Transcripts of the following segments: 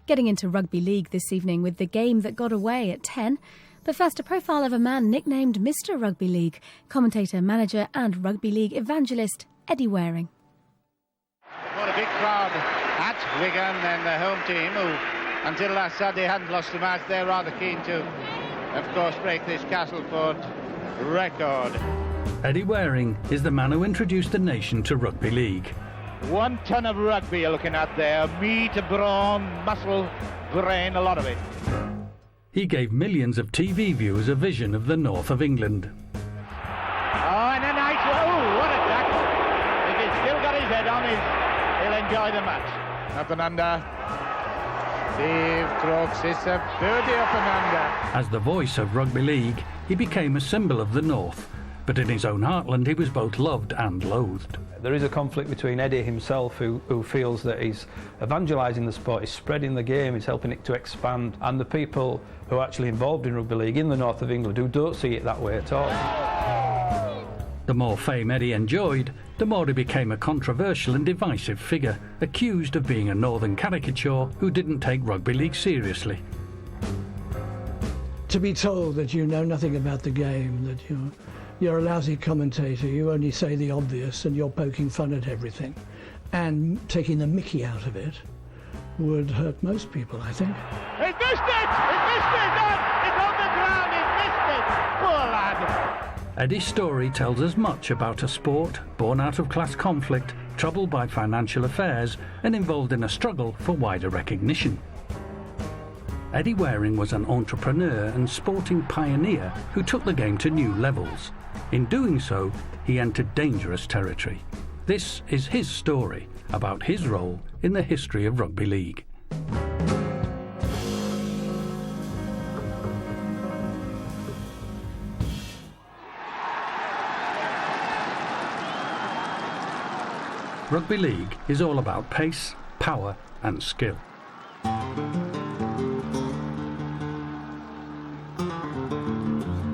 Getting into rugby league this evening with the game that got away at 10. But first, a profile of a man nicknamed Mr. Rugby League, commentator, manager and rugby league evangelist Eddie Waring. What a big crowd at Wigan and the home team, who until last Saturday hadn't lost a match. They're rather keen to, of course, break this Castleford record. Eddie Waring is the man who introduced the nation to rugby league. 1 ton of rugby you're looking at there. Meat, brawn, muscle, brain, a lot of it. He gave millions of TV viewers a vision of the north of England. Oh, and a nice... Oh, what a tackle. If he's still got his head on, he'll enjoy the match. Up and under. Steve Crooks, it's a birdie up and under. As the voice of rugby league, he became a symbol of the north. But in his own heartland, he was both loved and loathed. There is a conflict between Eddie himself, who feels that he's evangelising the sport, he's spreading the game, he's helping it to expand, and the people who are actually involved in rugby league in the north of England who don't see it that way at all. The more fame Eddie enjoyed, the more he became a controversial and divisive figure, accused of being a northern caricature who didn't take rugby league seriously. To be told that you know nothing about the game, that you're a lousy commentator, you only say the obvious and you're poking fun at everything, and taking the mickey out of it would hurt most people, I think. He's missed it! He's missed it! It's on the ground! He's missed it! Poor lad! Eddie's story tells us much about a sport born out of class conflict, troubled by financial affairs, and involved in a struggle for wider recognition. Eddie Waring was an entrepreneur and sporting pioneer who took the game to new levels. In doing so, he entered dangerous territory. This is his story about his role in the history of rugby league. Rugby league is all about pace, power and skill.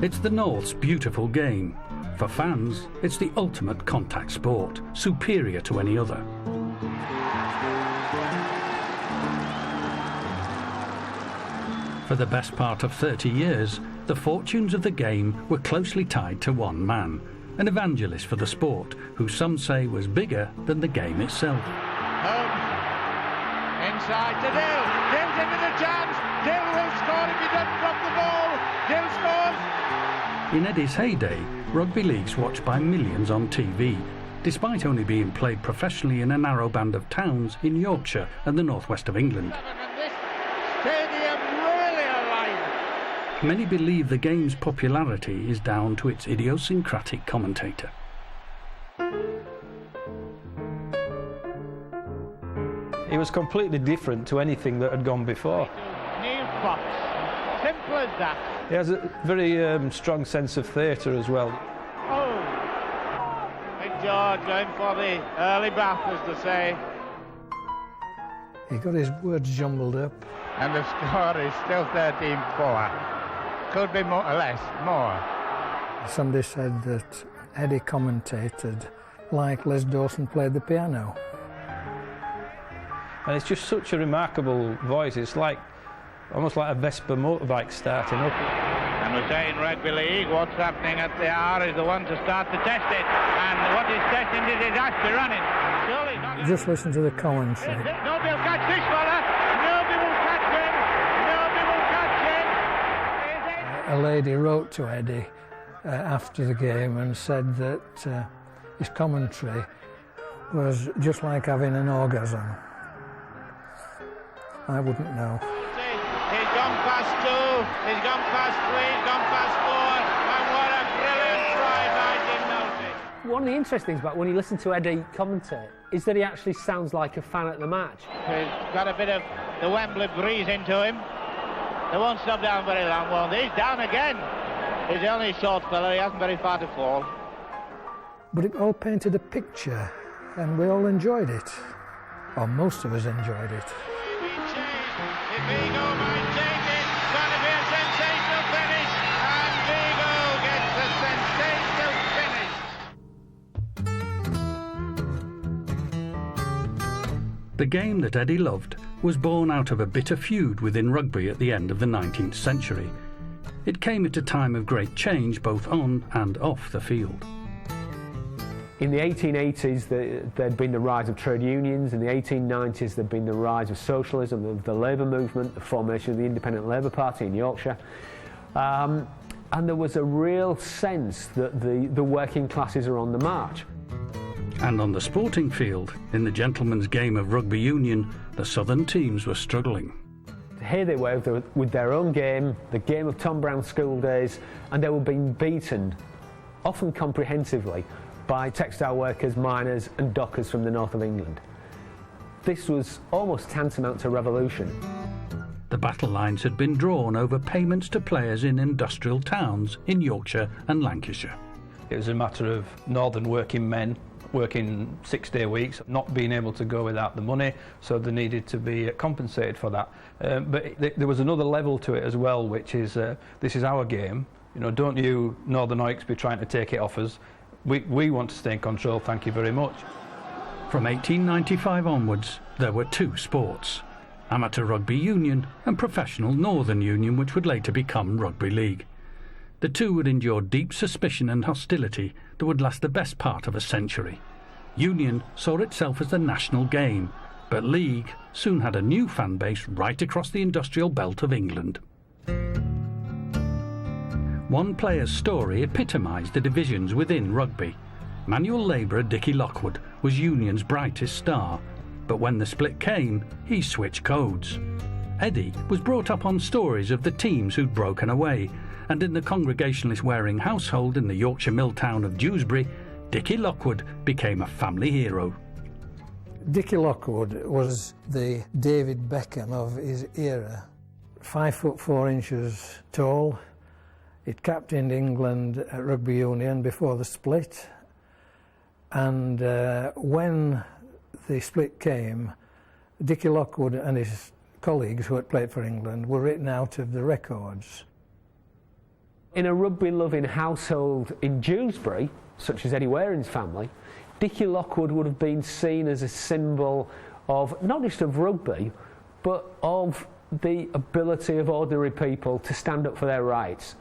It's the North's beautiful game. For fans, it's the ultimate contact sport, superior to any other. For the best part of 30 years, the fortunes of the game were closely tied to one man, an evangelist for the sport, who some say was bigger than the game itself. Inside to Dill. Dill's into the chance. Dill will score if he doesn't drop the ball. Dill scores. In Eddie's heyday, rugby leagues watched by millions on TV, despite only being played professionally in a narrow band of towns in Yorkshire and the northwest of England. This stadium really alive. Many believe the game's popularity is down to its idiosyncratic commentator. He was completely different to anything that had gone before. Neil Fox, simple as that. He has a very strong sense of theatre as well. Oh, Big George going for the early bath, as to say. He got his words jumbled up. And the score is still 13-4. Could be more or less, more. Somebody said that Eddie commentated like Les Dawson played the piano. And it's just such a remarkable voice. It's like almost like a Vespa motorbike starting up. And we're saying rugby league, what's happening at the hour is the one to start to test it. And what he's testing is his Ashley running. Surely not. Just listen to the commentary. Nobody will catch this fella. Nobody will catch him. Nobody will catch him. A lady wrote to Eddie after the game and said that his commentary was just like having an orgasm. I wouldn't know. He's gone past 2, he's gone past 3, he's gone past 4, and what a brilliant try by Jim Nolte. One of the interesting things about when you listen to Eddie commentate is that he actually sounds like a fan at the match. He's got a bit of the Wembley breeze into him. They won't stop down very long, won't they? He's down again. He's the only short fella, he hasn't very far to fall. But it all painted a picture, and we all enjoyed it. Or most of us enjoyed it. If Vigo might take it, it's going to be a sensational finish, and Vigo gets a sensational finish. The game that Eddie loved was born out of a bitter feud within rugby at the end of the 19th century. It came at a time of great change both on and off the field. In the 1880s, there'd been the rise of trade unions. In the 1890s, there'd been the rise of socialism, of the labour movement, the formation of the Independent Labour Party in Yorkshire. And there was a real sense that the working classes are on the march. And on the sporting field, in the gentleman's game of rugby union, the southern teams were struggling. Here they were with their own game, the game of Tom Brown's school days, and they were being beaten, often comprehensively, by textile workers, miners and dockers from the north of England. This was almost tantamount to revolution. The battle lines had been drawn over payments to players in industrial towns in Yorkshire and Lancashire. It was a matter of northern working men working 6-day weeks, not being able to go without the money, so they needed to be compensated for that. But there was another level to it as well, which is this is our game. You know, don't you Northern Oiks be trying to take it off us. We want to stay in control, thank you very much. From 1895 onwards, there were two sports: amateur rugby union and professional Northern Union, which would later become Rugby League. The two would endure deep suspicion and hostility that would last the best part of a century. Union saw itself as the national game, but League soon had a new fan base right across the industrial belt of England. One player's story epitomised the divisions within rugby. Manual labourer Dickie Lockwood was Union's brightest star, but when the split came, he switched codes. Eddie was brought up on stories of the teams who'd broken away, and in the Congregationalist-wearing household in the Yorkshire mill town of Dewsbury, Dickie Lockwood became a family hero. Dickie Lockwood was the David Beckham of his era. 5'4" tall. He'd captained England at Rugby Union before the split, and when the split came, Dickie Lockwood and his colleagues who had played for England were written out of the records. In a rugby-loving household in Dewsbury, such as Eddie Waring's family, Dickie Lockwood would have been seen as a symbol of not just of rugby, but of the ability of ordinary people to stand up for their rights.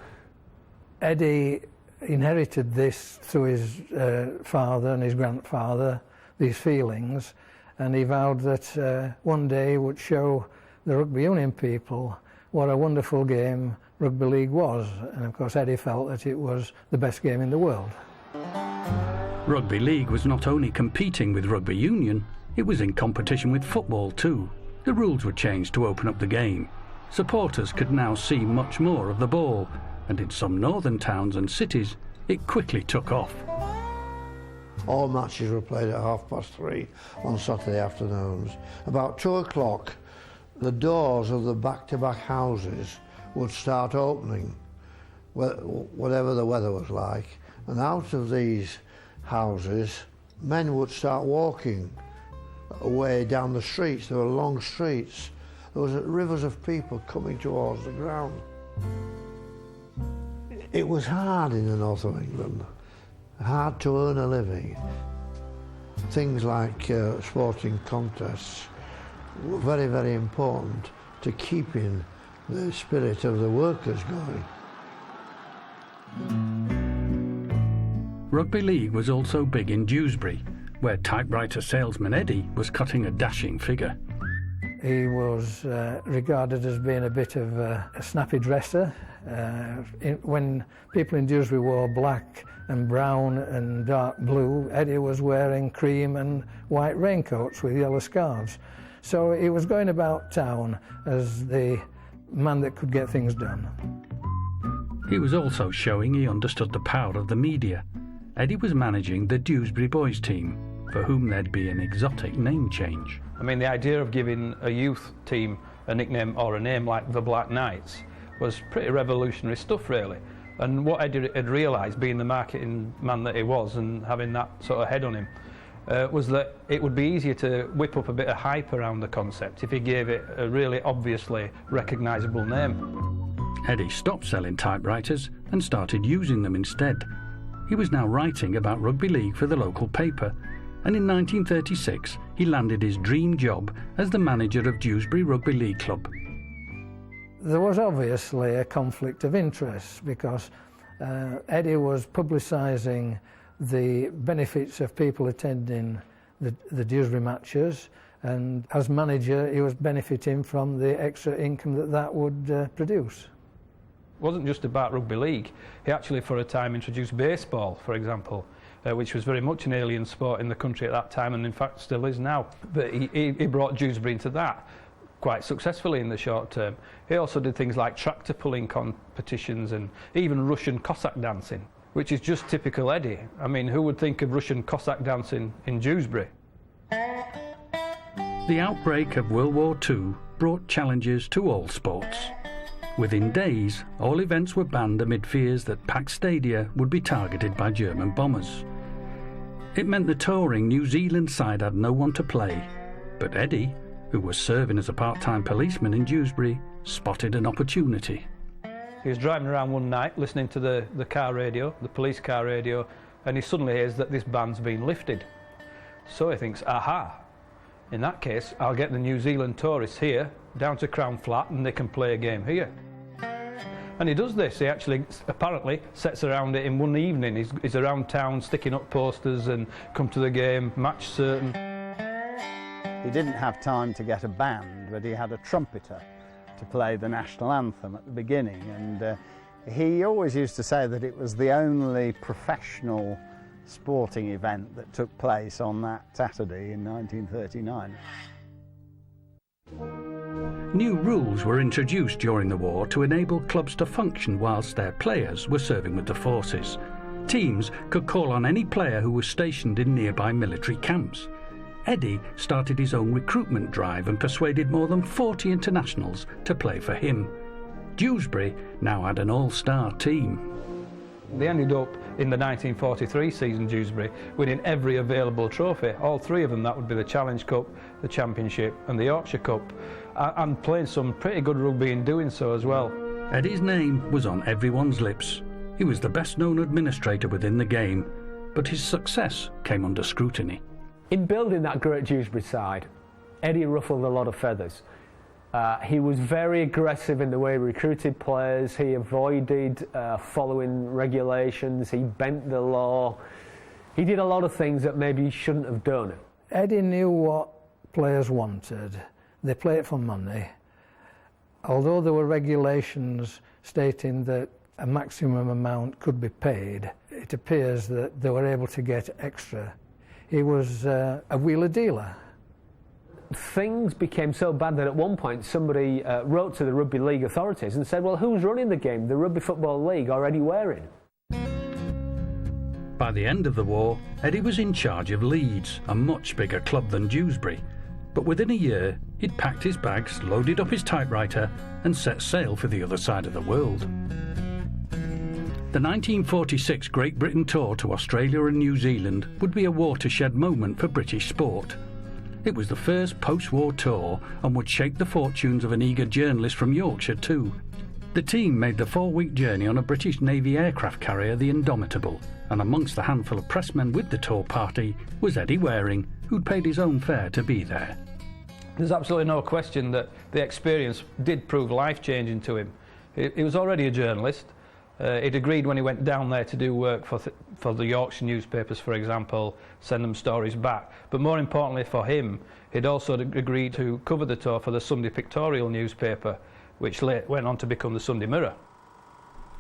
Eddie inherited this through his father and his grandfather, these feelings, and he vowed that one day he would show the rugby union people what a wonderful game Rugby League was, and of course Eddie felt that it was the best game in the world. Rugby League was not only competing with rugby union, it was in competition with football too. The rules were changed to open up the game. Supporters could now see much more of the ball, and in some northern towns and cities it quickly took off. All matches were played at 3:30 on Saturday afternoons. About 2 o'clock, the doors of the back-to-back houses would start opening, whatever the weather was like, and out of these houses, men would start walking away down the streets. There were long streets. There was rivers of people coming towards the ground. It was hard in the north of England, hard to earn a living. Things like sporting contests were very, very important to keeping the spirit of the workers going. Rugby League was also big in Dewsbury, where typewriter salesman Eddie was cutting a dashing figure. He was regarded as being a bit of a snappy dresser. When people in Dewsbury wore black and brown and dark blue, Eddie was wearing cream and white raincoats with yellow scarves. So he was going about town as the man that could get things done. He was also showing he understood the power of the media. Eddie was managing the Dewsbury boys team, for whom there'd be an exotic name change. I mean, the idea of giving a youth team a nickname or a name like the Black Knights was pretty revolutionary stuff, really. And what Eddie had realised, being the marketing man that he was and having that sort of head on him, was that it would be easier to whip up a bit of hype around the concept if he gave it a really obviously recognisable name. Eddie stopped selling typewriters and started using them instead. He was now writing about Rugby League for the local paper, and in 1936 he landed his dream job as the manager of Dewsbury Rugby League Club. There was obviously a conflict of interest because Eddie was publicising the benefits of people attending the Dewsbury matches, and as manager he was benefiting from the extra income that would produce. It wasn't just about rugby league. He actually for a time introduced baseball, for example, which was very much an alien sport in the country at that time, and in fact still is now. But he brought Dewsbury into that quite successfully in the short term. He also did things like tractor pulling competitions and even Russian Cossack dancing, which is just typical Eddie. I mean, who would think of Russian Cossack dancing in Dewsbury? The outbreak of World War II brought challenges to all sports. Within days, all events were banned amid fears that packed stadia would be targeted by German bombers. It meant the touring New Zealand side had no one to play, but Eddie, who was serving as a part-time policeman in Dewsbury, spotted an opportunity. He was driving around one night listening to the car radio, the police car radio, and he suddenly hears that this ban's been lifted. So he thinks, aha, in that case I'll get the New Zealand tourists here down to Crown Flat and they can play a game here. And he does this. He actually apparently sets around it in one evening. He's around town sticking up posters and come to the game, match certain. He didn't have time to get a band, but he had a trumpeter to play the national anthem at the beginning, and he always used to say that it was the only professional sporting event that took place on that Saturday in 1939. New rules were introduced during the war to enable clubs to function whilst their players were serving with the forces. Teams could call on any player who was stationed in nearby military camps. Eddie started his own recruitment drive and persuaded more than 40 internationals to play for him. Dewsbury now had an all-star team. They ended up in the 1943 season, Dewsbury, winning every available trophy. All three of them, that would be the Challenge Cup, the Championship and the Yorkshire Cup, and playing some pretty good rugby in doing so as well. Eddie's name was on everyone's lips. He was the best-known administrator within the game, but his success came under scrutiny. In building that great Dewsbury side, Eddie ruffled a lot of feathers. He was very aggressive in the way he recruited players. He avoided following regulations. He bent the law. He did a lot of things that maybe he shouldn't have done. Eddie knew what players wanted. They played for money. Although there were regulations stating that a maximum amount could be paid, it appears that they were able to get extra. He was a wheeler dealer. Things became so bad that at one point somebody wrote to the Rugby League authorities and said, well, who's running the game, the Rugby Football League or Eddie Waring? By the end of the war, Eddie was in charge of Leeds, a much bigger club than Dewsbury. But within a year, he'd packed his bags, loaded up his typewriter and set sail for the other side of the world. The 1946 Great Britain tour to Australia and New Zealand would be a watershed moment for British sport. It was the first post-war tour and would shape the fortunes of an eager journalist from Yorkshire too. The team made the 4-week journey on a British Navy aircraft carrier, the Indomitable, and amongst the handful of pressmen with the tour party was Eddie Waring, who'd paid his own fare to be there. There's absolutely no question that the experience did prove life-changing to him. He was already a journalist. He'd agreed when he went down there to do work for the Yorkshire newspapers, for example, send them stories back. But more importantly for him, he'd also agreed to cover the tour for the Sunday Pictorial newspaper, which went on to become the Sunday Mirror.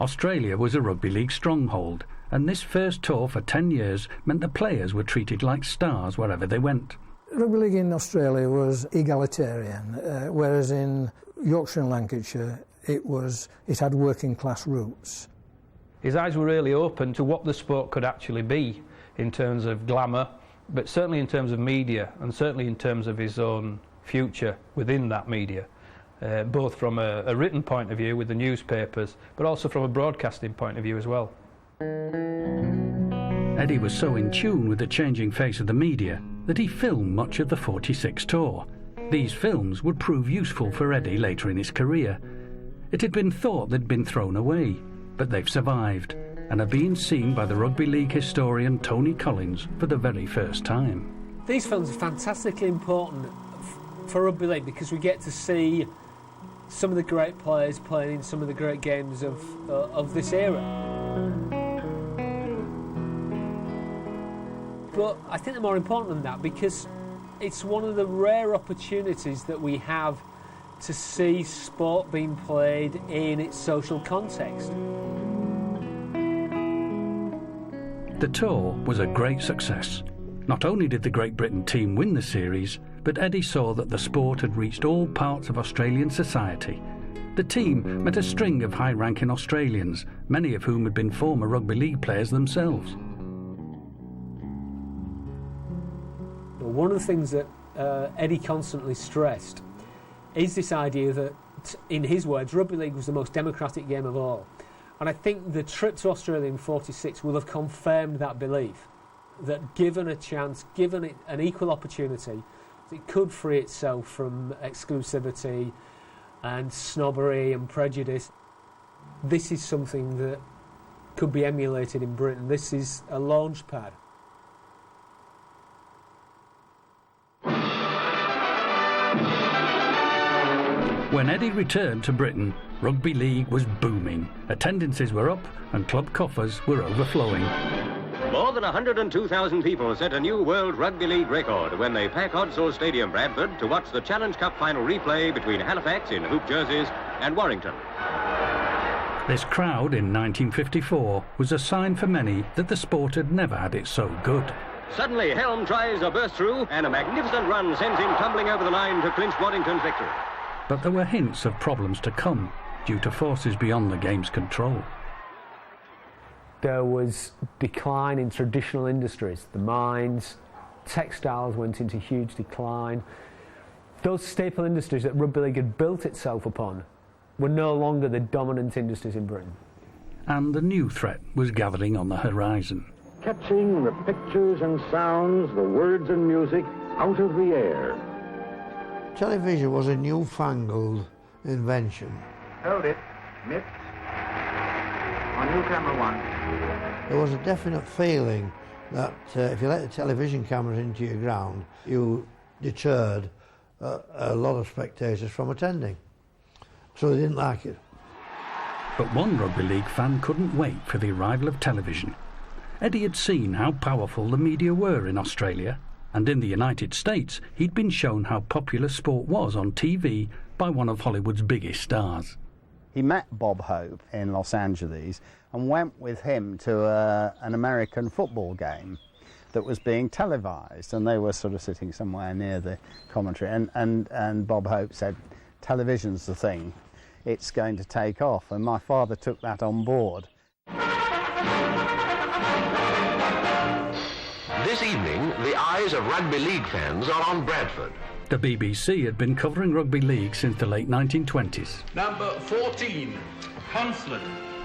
Australia was a rugby league stronghold, and this first tour for 10 years meant the players were treated like stars wherever they went. Rugby league in Australia was egalitarian, whereas in Yorkshire and Lancashire it had working class roots. His eyes were really open to what the sport could actually be in terms of glamour, but certainly in terms of media and certainly in terms of his own future within that media, both from a written point of view with the newspapers, but also from a broadcasting point of view as well. Eddie was so in tune with the changing face of the media that he filmed much of the 46 tour. These films would prove useful for Eddie later in his career. It had been thought they'd been thrown away, but they've survived. and are being seen by the Rugby League historian Tony Collins for the very first time. These films are fantastically important for Rugby League because we get to see some of the great players playing in some of the great games of this era. But I think they're more important than that because it's one of the rare opportunities that we have to see sport being played in its social context. The tour was a great success. Not only did the Great Britain team win the series, but Eddie saw that the sport had reached all parts of Australian society. The team met a string of high-ranking Australians, many of whom had been former rugby league players themselves. One of the things that Eddie constantly stressed is this idea that, in his words, rugby league was the most democratic game of all. And I think the trip to Australia in '46 will have confirmed that belief, that given a chance, given it an equal opportunity, it could free itself from exclusivity and snobbery and prejudice. This is something that could be emulated in Britain. This is a launch pad. When Eddie returned to Britain, rugby league was booming. Attendances were up and club coffers were overflowing. More than 102,000 people set a new World Rugby League record when they pack Odsall Stadium, Bradford, to watch the Challenge Cup final replay between Halifax in hoop jerseys and Warrington. This crowd in 1954 was a sign for many that the sport had never had it so good. Suddenly, Helm tries a burst through and a magnificent run sends him tumbling over the line to clinch Warrington's victory. But there were hints of problems to come due to forces beyond the game's control. There was decline in traditional industries. The mines, textiles went into huge decline. Those staple industries that rugby league had built itself upon were no longer the dominant industries in Britain. And the new threat was gathering on the horizon. Catching the pictures and sounds, the words and music out of the air. Television was a newfangled invention. Hold it. Mitt. On new camera one. There was a definite feeling that if you let the television cameras into your ground, you deterred a lot of spectators from attending. So they didn't like it. But one rugby league fan couldn't wait for the arrival of television. Eddie had seen how powerful the media were in Australia, and in the United States he'd been shown how popular sport was on TV by one of Hollywood's biggest stars. He met Bob Hope in Los Angeles and went with him to an American football game that was being televised, and they were sort of sitting somewhere near the commentary, and Bob Hope said, "Television's the thing, it's going to take off," and my father took that on board. This evening, the eyes of rugby league fans are on Bradford. The BBC had been covering rugby league since the late 1920s. Number 14, Hunslet.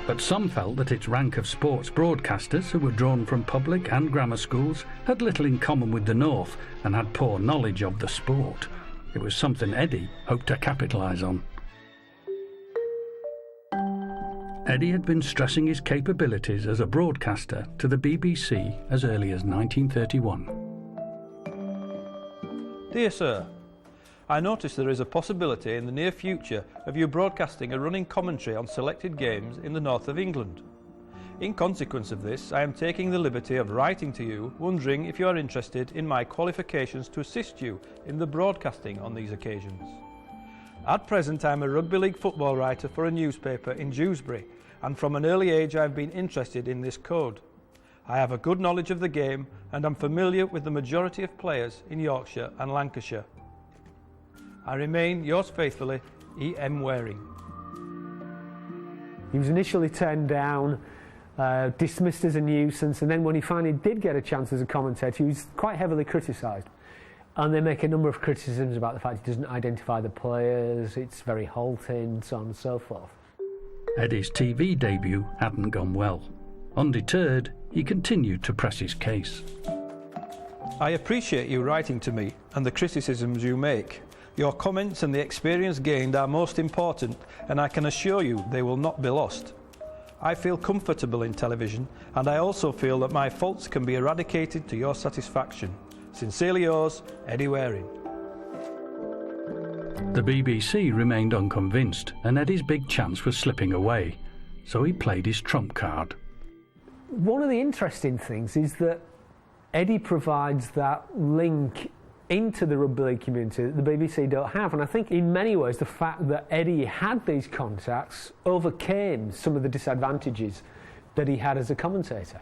But some felt that its rank of sports broadcasters, who were drawn from public and grammar schools, had little in common with the North and had poor knowledge of the sport. It was something Eddie hoped to capitalise on. Eddie had been stressing his capabilities as a broadcaster to the BBC as early as 1931. Dear Sir, I notice there is a possibility in the near future of you broadcasting a running commentary on selected games in the north of England. In consequence of this, I am taking the liberty of writing to you, wondering if you are interested in my qualifications to assist you in the broadcasting on these occasions. At present, I am a rugby league football writer for a newspaper in Dewsbury, and from an early age I have been interested in this code. I have a good knowledge of the game and am familiar with the majority of players in Yorkshire and Lancashire. I remain, yours faithfully, E.M. Waring. He was initially turned down, dismissed as a nuisance, and then when he finally did get a chance as a commentator, he was quite heavily criticised. And they make a number of criticisms about the fact he doesn't identify the players, it's very halting, so on and so forth. Eddie's TV debut hadn't gone well. Undeterred, he continued to press his case. I appreciate you writing to me and the criticisms you make. Your comments and the experience gained are most important, and I can assure you they will not be lost. I feel comfortable in television, and I also feel that my faults can be eradicated to your satisfaction. Sincerely yours, Eddie Waring. The BBC remained unconvinced, and Eddie's big chance was slipping away, so he played his trump card. One of the interesting things is that Eddie provides that link into the rugby league community that the BBC don't have, and I think in many ways the fact that Eddie had these contacts overcame some of the disadvantages that he had as a commentator.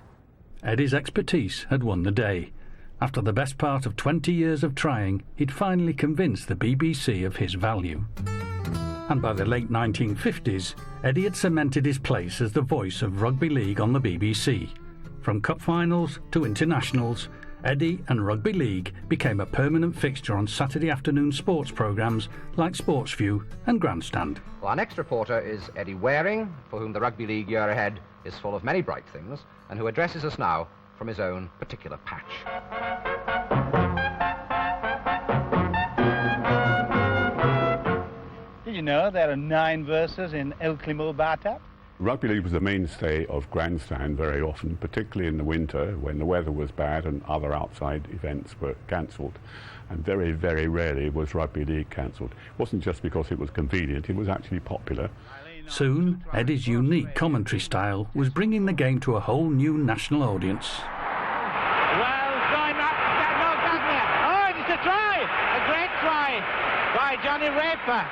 Eddie's expertise had won the day. After the best part of 20 years of trying, he'd finally convinced the BBC of his value. And by the late 1950s, Eddie had cemented his place as the voice of rugby league on the BBC. From cup finals to internationals, Eddie and Rugby League became a permanent fixture on Saturday afternoon sports programmes like Sportsview and Grandstand. Well, our next reporter is Eddie Waring, for whom the Rugby League year ahead is full of many bright things, and who addresses us now from his own particular patch. Did you know there are 9 verses in El Climo Batap? Rugby league was the mainstay of Grandstand very often, particularly in the winter when the weather was bad and other outside events were cancelled. And very, very rarely was rugby league cancelled. It wasn't just because it was convenient, it was actually popular. Soon, Eddie's unique commentary style was bringing the game to a whole new national audience. Well, going up, no, Gardner. Oh, it's a try! A great try by Johnny Raper.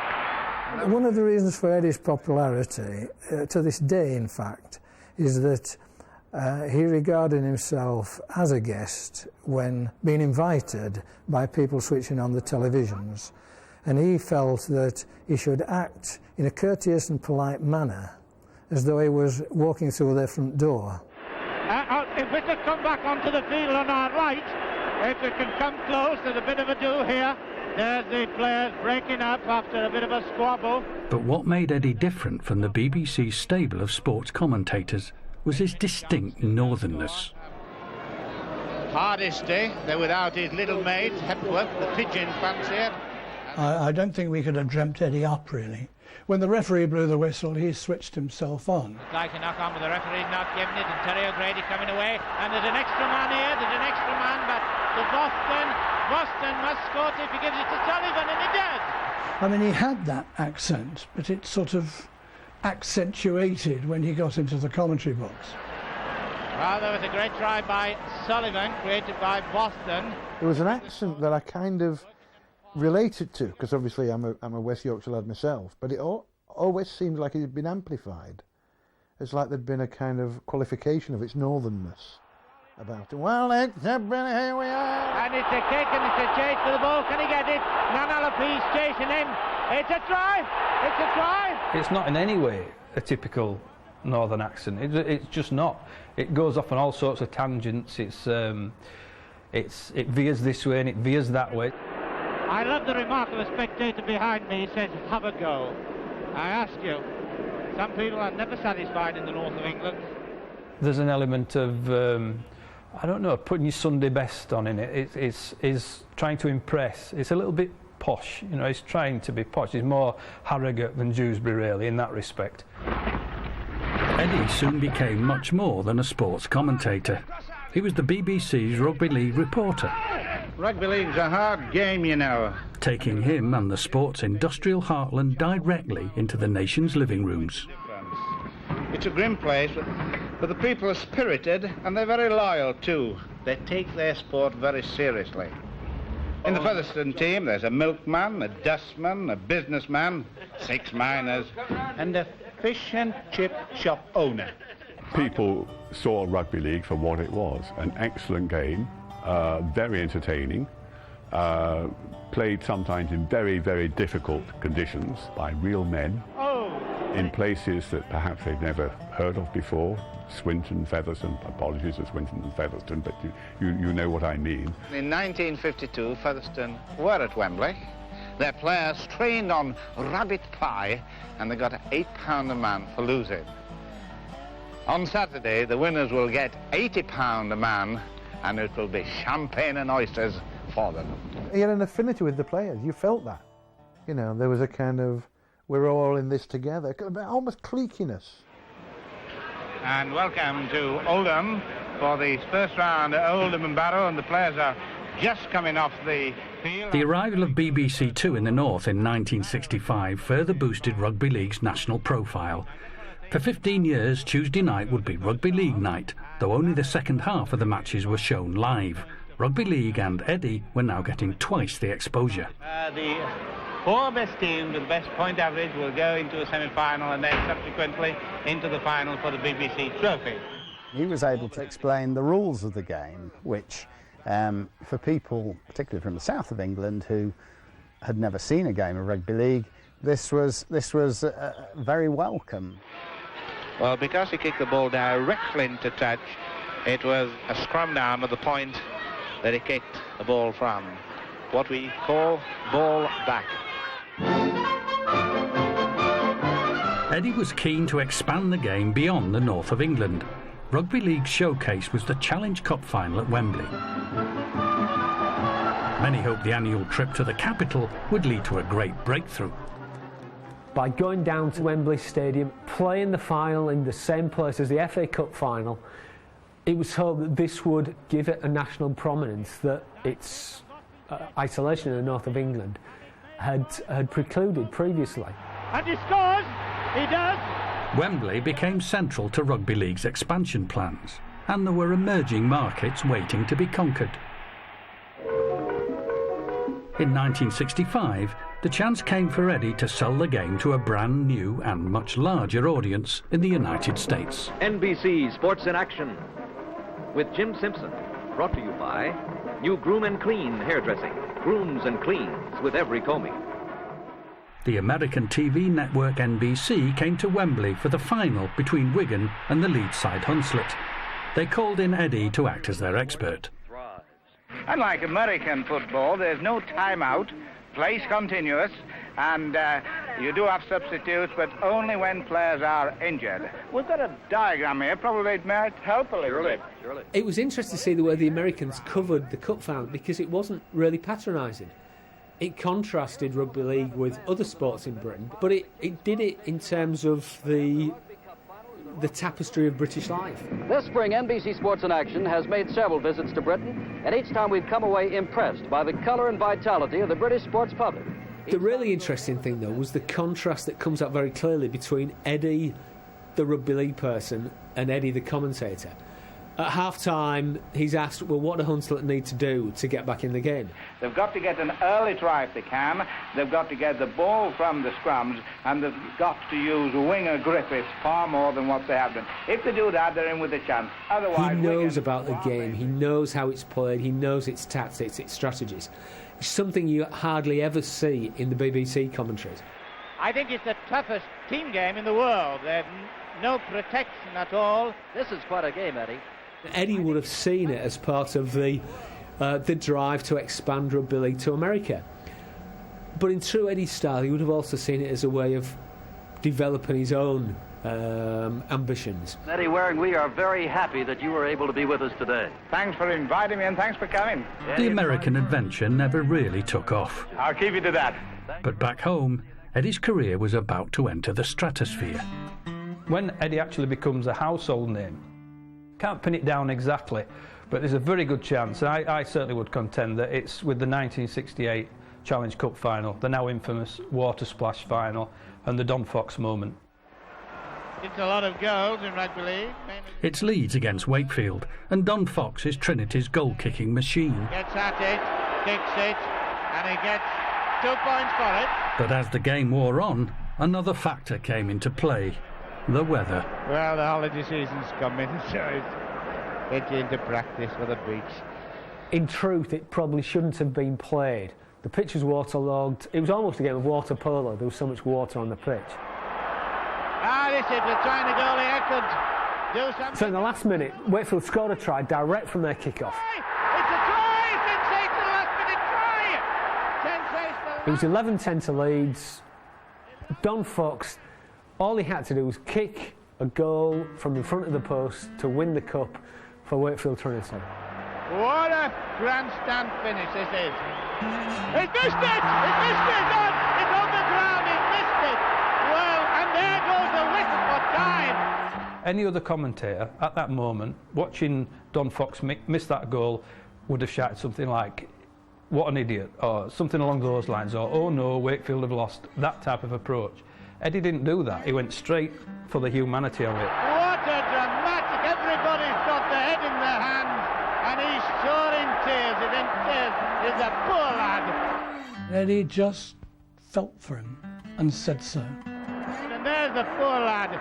One of the reasons for Eddie's popularity, to this day in fact, is that he regarded himself as a guest when being invited by people switching on the televisions, and he felt that he should act in a courteous and polite manner as though he was walking through their front door. If we could come back onto the field on our right, if we can come close, there's a bit of a do here. There's the players breaking up after a bit of a squabble. But what made Eddie different from the BBC's stable of sports commentators was his distinct northernness. Hardest day, they're without his little mate, Hepworth, the pigeon fancier. I don't think we could have dreamt Eddie up, really. When the referee blew the whistle, he switched himself on. It's like a knock on with the referee not giving it, and Terry O'Grady coming away, and there's an extra man here, but to Boston must score if he gives it to Sullivan, and he does. I mean, he had that accent, but it sort of accentuated when he got into the commentary box. Well, there was a great try by Sullivan, created by Boston. It was an accent that I kind of related to, because obviously I'm a West Yorkshire lad myself, but it always seemed like it had been amplified. It's like there'd been a kind of qualification of its northernness about it. Well, here we are. And it's a kick and it's a chase for the ball. Can he get it? Nanalapi's chasing him. It's a try. It's a try. It's not in any way a typical northern accent. It's just not. It goes off on all sorts of tangents. It veers this way and it veers that way. I love the remark of a spectator behind me. He says, have a go. I ask you, some people are never satisfied in the north of England. There's an element of, I don't know, putting your Sunday best on in it. It's trying to impress. It's a little bit posh, you know, it's trying to be posh. It's more Harrogate than Dewsbury, really, in that respect. Eddie soon became much more than a sports commentator. He was the BBC's Rugby League reporter. Rugby league's a hard game, you know. Taking him and the sports industrial heartland directly into the nation's living rooms. It's a grim place, but the people are spirited and they're very loyal too. They take their sport very seriously. In the Featherstone team, there's a milkman, a dustman, a businessman, 6 miners, and a fish and chip shop owner. People saw rugby league for what it was, an excellent game, very entertaining, played sometimes in very, very difficult conditions by real men in places that perhaps they've never heard of before. Swinton, Featherstone, apologies to Swinton and Featherstone, but you know what I mean. In 1952, Featherstone were at Wembley. Their players trained on rabbit pie, and they got £8 a man for losing. On Saturday, the winners will get £80 a man, and it will be champagne and oysters for them. He had an affinity with the players. You felt that. You know, there was a kind of, we're all in this together, almost cliquiness. and welcome to Oldham for the first round at Oldham and Barrow, and the players are just coming off the field. The arrival of BBC Two in the north in 1965 further boosted Rugby League's national profile. For 15 years, Tuesday night would be Rugby League night, though only the second half of the matches were shown live. Rugby League and Eddie were now getting twice the exposure. The 4 best teams with the best point average will go into a semi-final and then subsequently into the final for the BBC Trophy. He was able to explain the rules of the game, which for people, particularly from the south of England, who had never seen a game of rugby league, this was very welcome. Well, because he kicked the ball directly into touch, it was a scrum down at the point that he kicked the ball from. What we call ball back. Eddie was keen to expand the game beyond the north of England. Rugby League's showcase was the Challenge Cup final at Wembley. Many hoped the annual trip to the capital would lead to a great breakthrough. By going down to Wembley Stadium, playing the final in the same place as the FA Cup final, it was hoped that this would give it a national prominence that its isolation in the north of England had precluded previously. And he scores! He does! Wembley became central to Rugby League's expansion plans, and there were emerging markets waiting to be conquered. In 1965, the chance came for Eddie to sell the game to a brand new and much larger audience in the United States. NBC Sports in Action with Jim Simpson, brought to you by New Groom and Clean Hairdressing. Grooms and cleans with every combing. The American TV network NBC came to Wembley for the final between Wigan and the Leeds side Hunslet. They called in Eddie to act as their expert. Unlike American football, there's no timeout, plays continuous, and you do have substitutes, but only when players are injured. We've got a diagram here, probably it might help a little bit. It was interesting to see the way the Americans covered the cup final, because it wasn't really patronising. It contrasted rugby league with other sports in Britain, but it did it in terms of the tapestry of British life. This spring, NBC Sports in Action has made several visits to Britain, and each time we've come away impressed by the colour and vitality of the British sports public. The really interesting thing, though, was the contrast that comes out very clearly between Eddie, the rugby league person, and Eddie, the commentator. At half-time, he's asked, well, what do Hunslet need to do to get back in the game? They've got to get an early try if they can. They've got to get the ball from the scrums, and they've got to use winger Griffiths far more than what they have done. If they do that, they're in with a chance. Otherwise, he knows about the game. He knows how it's played. He knows its tactics, its strategies. It's something you hardly ever see in the BBC commentaries. I think it's the toughest team game in the world. There's no protection at all. This is quite a game, Eddie. Eddie would have seen it as part of the drive to expand rugby league to America. But in true Eddie style, he would have also seen it as a way of developing his own ambitions. Eddie Waring, we are very happy that you were able to be with us today. Thanks for inviting me and thanks for coming. The American adventure never really took off. I'll keep you to that. But back home, Eddie's career was about to enter the stratosphere. When Eddie actually becomes a household name, can't pin it down exactly, but there's a very good chance, and I certainly would contend that it's with the 1968 Challenge Cup final, the now infamous water splash final, and the Don Fox moment. It's a lot of goals in rugby league. It's Leeds against Wakefield, and Don Fox is Trinity's goal-kicking machine. Gets at it, kicks it, and he gets 2 points for it. But as the game wore on, another factor came into play: the weather. Well, the holiday season's coming, so it's into practice for the beach. In truth, it probably shouldn't have been played. The pitch was waterlogged. It was almost a game of water polo. There was so much water on the pitch. This is the trying to goalie. I could do something. So in the last minute, Wakefield scored a try direct from their kick-off. It's a try! Sensational last-minute try! Sensational. It was 11-10 to Leeds. Don Fox, all he had to do was kick a goal from in front of the post to win the cup for Wakefield Trinity. What a grandstand finish this is. He's missed it! He's missed it! It's on the ground, he's missed it! Well, and there goes the whistle for time. Any other commentator at that moment, watching Don Fox miss that goal, would have shouted something like, "What an idiot," or something along those lines, or "Oh no, Wakefield have lost," that type of approach. Eddie didn't do that. He went straight for the humanity of it. What a dramatic, everybody's got their head in their hands, and he's sure in tears. He's in tears. He's a poor lad. Eddie just felt for him and said so. And there's the poor lad.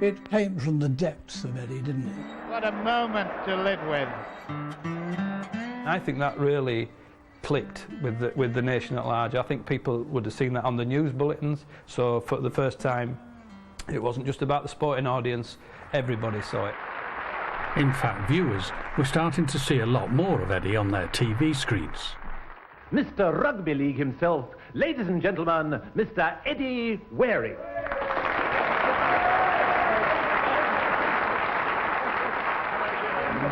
It came from the depths of Eddie, didn't it? What a moment to live with. I think that really clicked with the nation at large. I think people would have seen that on the news bulletins, so for the first time it wasn't just about the sporting audience, everybody saw it. In fact, viewers were starting to see a lot more of Eddie on their TV screens. Mr. Rugby League himself, ladies and gentlemen, Mr. Eddie Waring.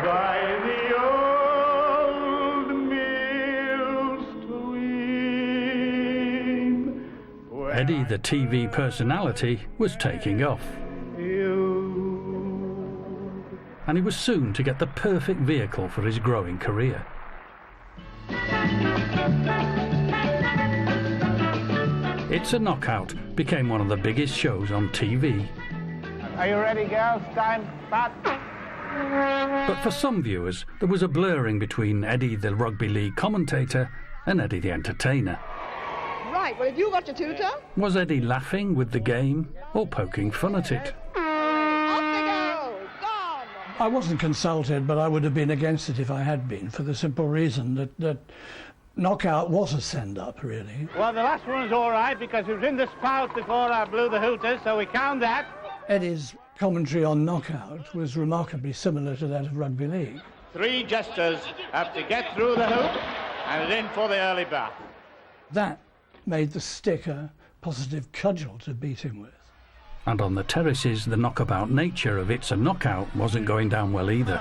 By the old mill stream. Eddie, the TV personality, was taking off. And he was soon to get the perfect vehicle for his growing career. It's a Knockout became one of the biggest shows on TV. Are you ready, girls? Time, bat. But for some viewers, there was a blurring between Eddie, the rugby league commentator, and Eddie, the entertainer. Right, well, have you got your tutor? Was Eddie laughing with the game or poking fun at it? I wasn't consulted, but I would have been against it if I had been, for the simple reason that Knockout was a send-up, really. Well, the last one was all right because it was in the spout before I blew the hooters, so we count that. Eddie's commentary on Knockout was remarkably similar to that of Rugby League. 3 jesters have to get through the hoop and is in for the early bath. That made the stick a positive cudgel to beat him with. And on the terraces, the knockabout nature of It's a Knockout wasn't going down well either.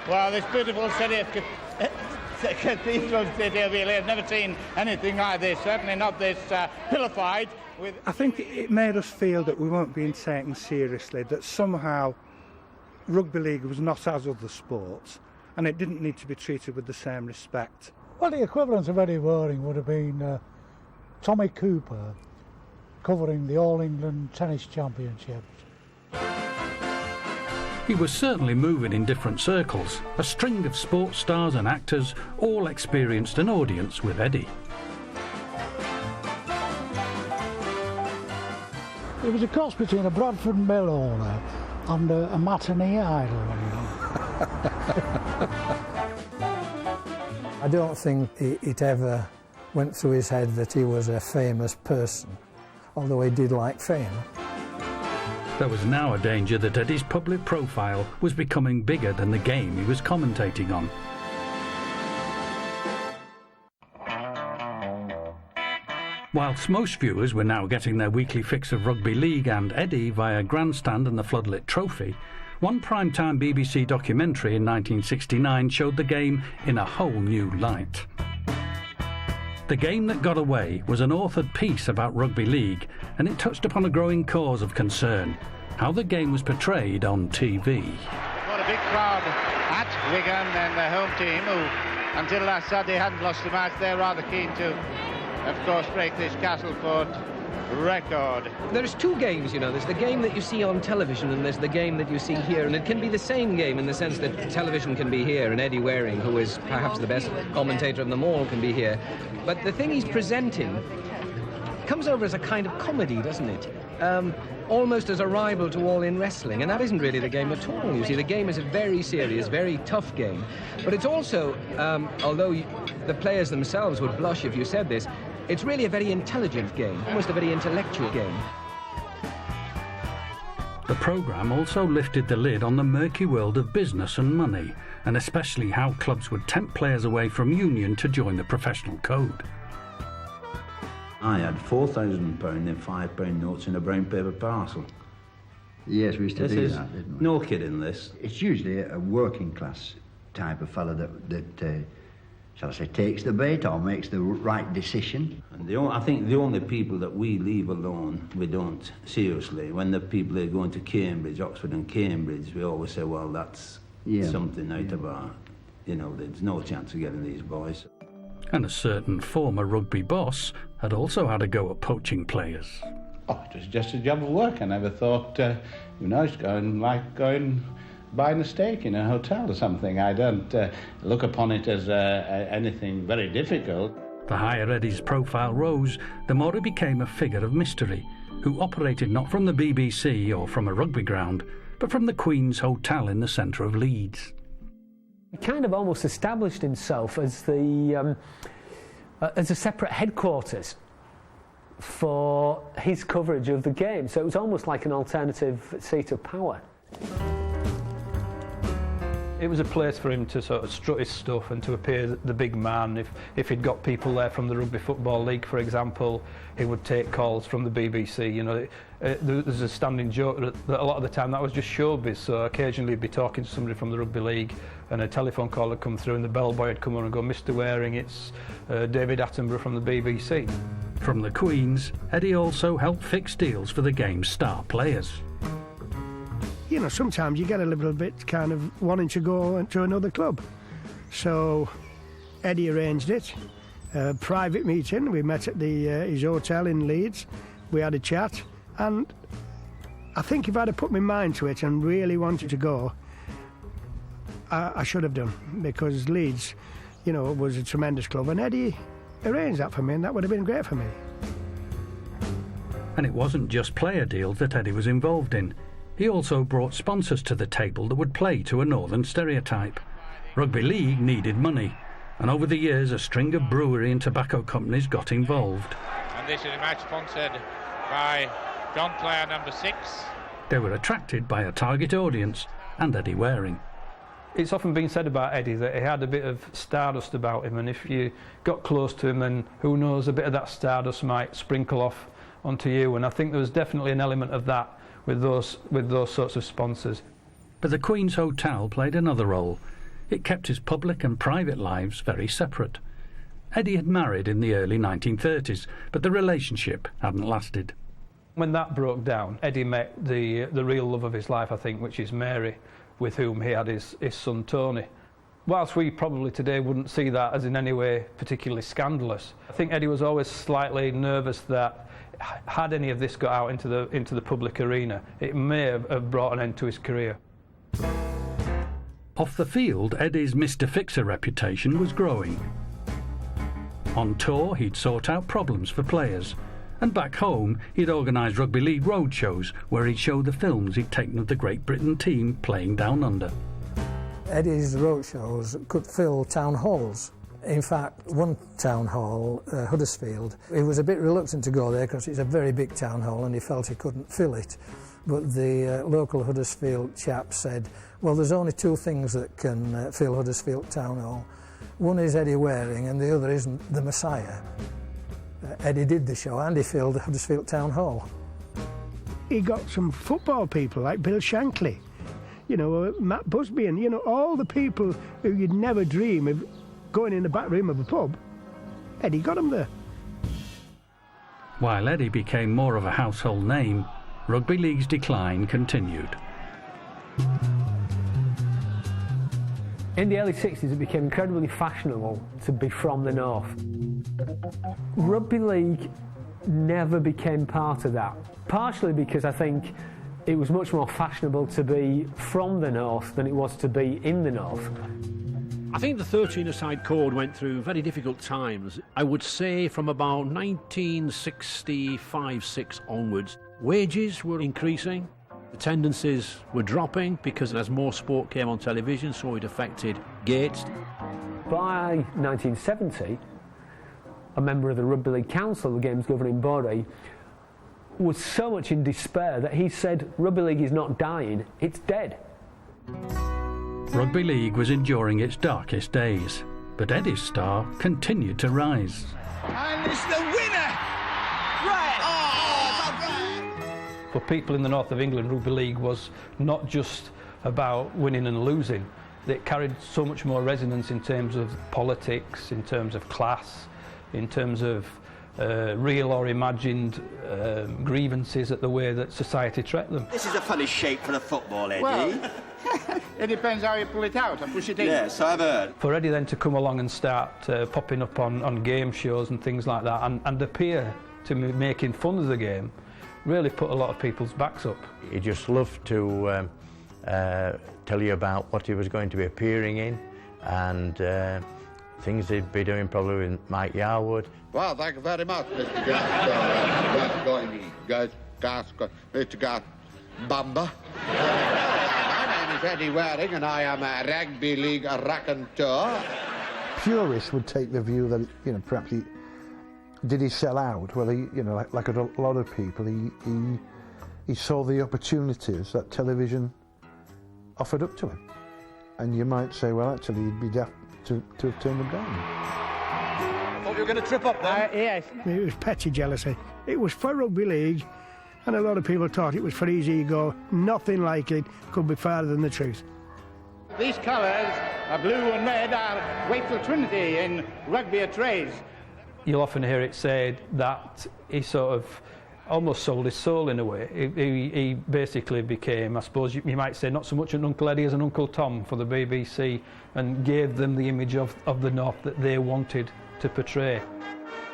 Well, this beautiful city of Cathedral City of Ely, I've never seen anything like this, certainly not this pillified. I think it made us feel that we weren't being taken seriously, that somehow rugby league was not as other sports, and it didn't need to be treated with the same respect. Well, the equivalent of Eddie Waring would have been Tommy Cooper covering the All England Tennis Championships. He was certainly moving in different circles. A string of sports stars and actors all experienced an audience with Eddie. It was a cross between a Bradford mill owner and a matinee idol. I don't think it ever went through his head that he was a famous person, although he did like fame. There was now a danger that Eddie's public profile was becoming bigger than the game he was commentating on. Whilst most viewers were now getting their weekly fix of Rugby League and Eddie via Grandstand and the Floodlit Trophy, one primetime BBC documentary in 1969 showed the game in a whole new light. The Game That Got Away was an authored piece about rugby league, and it touched upon a growing cause of concern: how the game was portrayed on TV. What a big crowd at Wigan and the home team, who until last Saturday hadn't lost a match. They're rather keen to, of course, break this Castleford record. There's 2 games, you know. There's the game that you see on television and there's the game that you see here, and it can be the same game in the sense that television can be here and Eddie Waring, who is perhaps the best commentator of them all, can be here. But the thing he's presenting comes over as a kind of comedy, doesn't it? Almost as a rival to All In Wrestling, and that isn't really the game at all. You see, the game is a very serious, very tough game, but it's also, although the players themselves would blush if you said this, it's really a very intelligent game, almost a very intellectual game. The programme also lifted the lid on the murky world of business and money, and especially how clubs would tempt players away from union to join the professional code. I had £4,000 in £5 notes in a brown paper parcel. Yes, we used to do that, didn't we? No kidding, this. It's usually a working class type of fella that shall I say, takes the bait or makes the right decision. And I think the only people that we leave alone, we don't seriously. When the people are going to Cambridge, Oxford and Cambridge, we always say, well, that's something out of our, there's no chance of getting these boys. And a certain former rugby boss had also had a go at poaching players. Oh, it was just a job of work. I never thought, it's going buying a steak in a hotel or something. I don't look upon it as anything very difficult. The higher Eddie's profile rose, the more he became a figure of mystery, who operated not from the BBC or from a rugby ground, but from the Queen's Hotel in the centre of Leeds. He kind of almost established himself as as a separate headquarters for his coverage of the game. So it was almost like an alternative seat of power. It was a place for him to sort of strut his stuff and to appear the big man. If he'd got people there from the Rugby Football League, for example, he would take calls from the BBC. There's a standing joke that a lot of the time that was just showbiz. So occasionally he'd be talking to somebody from the Rugby League and a telephone call would come through and the bellboy would come on and go, "Mr. Waring, it's David Attenborough from the BBC." From the Queen's, Eddie also helped fix deals for the game's star players. Sometimes you get a little bit kind of wanting to go to another club. So Eddie arranged it, a private meeting. We met at his hotel in Leeds. We had a chat, and I think if I'd have put my mind to it and really wanted to go, I should have done, because Leeds, was a tremendous club, and Eddie arranged that for me, and that would have been great for me. And it wasn't just player deals that Eddie was involved in. He also brought sponsors to the table that would play to a northern stereotype. Rugby League needed money, and over the years a string of brewery and tobacco companies got involved. And this is a match sponsored by John Player number 6. They were attracted by a target audience and Eddie Waring. It's often been said about Eddie that he had a bit of stardust about him, and if you got close to him, then who knows, a bit of that stardust might sprinkle off onto you, and I think there was definitely an element of that with those sorts of sponsors. But the Queen's Hotel played another role. It kept his public and private lives very separate. Eddie had married in the early 1930s, but the relationship hadn't lasted. When that broke down, Eddie met the real love of his life, I think, which is Mary, with whom he had his son Tony. Whilst we probably today wouldn't see that as in any way particularly scandalous, I think Eddie was always slightly nervous that had any of this got out into the public arena, it may have brought an end to his career. Off the field, Eddie's Mr. Fixer reputation was growing. On tour, he'd sort out problems for players, and back home, he'd organised Rugby League roadshows where he'd show the films he'd taken of the Great Britain team playing down under. Eddie's roadshows could fill town halls. In fact, one town hall, Huddersfield, he was a bit reluctant to go there because it's a very big town hall and he felt he couldn't fill it. But the local Huddersfield chap said, well, there's only two things that can fill Huddersfield town hall. One is Eddie Waring and the other isn't the Messiah. Eddie did the show and he filled Huddersfield town hall. He got some football people like Bill Shankly, Matt Busby, and all the people who you'd never dream of going in the back room of a pub. Eddie got them there. While Eddie became more of a household name, Rugby League's decline continued. In the early 60s, it became incredibly fashionable to be from the north. Rugby League never became part of that, partially because I think it was much more fashionable to be from the north than it was to be in the north. I think the 13-a-side code went through very difficult times. I would say from about 1965-6 onwards, wages were increasing, attendances were dropping because as more sport came on television, so it affected gates. By 1970, a member of the Rugby League Council, the game's governing body, was so much in despair that he said, Rugby League is not dying, it's dead. Rugby League was enduring its darkest days, but Eddie's star continued to rise. And it's the winner! Right! Oh, For people in the north of England, Rugby League was not just about winning and losing. It carried so much more resonance in terms of politics, in terms of class, in terms of real or imagined grievances at the way that society treated them. This is a funny shape for a football, Eddie. Well, it depends how you pull it out and push it in. Yes, I've heard. For Eddie then to come along and start popping up on game shows and things like that and appear to be making fun of the game really put a lot of people's backs up. He just loved to tell you about what he was going to be appearing in and things he'd be doing probably with Mike Yarwood. Well, thank you very much, Mr. Mr. Bamba. My name is Eddie Waring and I am a rugby league raconteur. Purists would take the view that, you know, perhaps did he sell out? Well, he, you know, like a lot of people, he saw the opportunities that television offered up to him. And you might say, well, actually, he'd be daft to have turned them down. I thought you were going to trip up then. Yes. It was petty jealousy. It was for rugby league, and a lot of people thought it was for his ego. Nothing like it could be farther than the truth. These colours, blue and red, are Wakeful Trinity in rugby at Trays. You'll often hear it said that he sort of almost sold his soul in a way. He basically became, I suppose you might say, not so much an Uncle Eddie as an Uncle Tom for the BBC, and gave them the image of the North that they wanted to portray.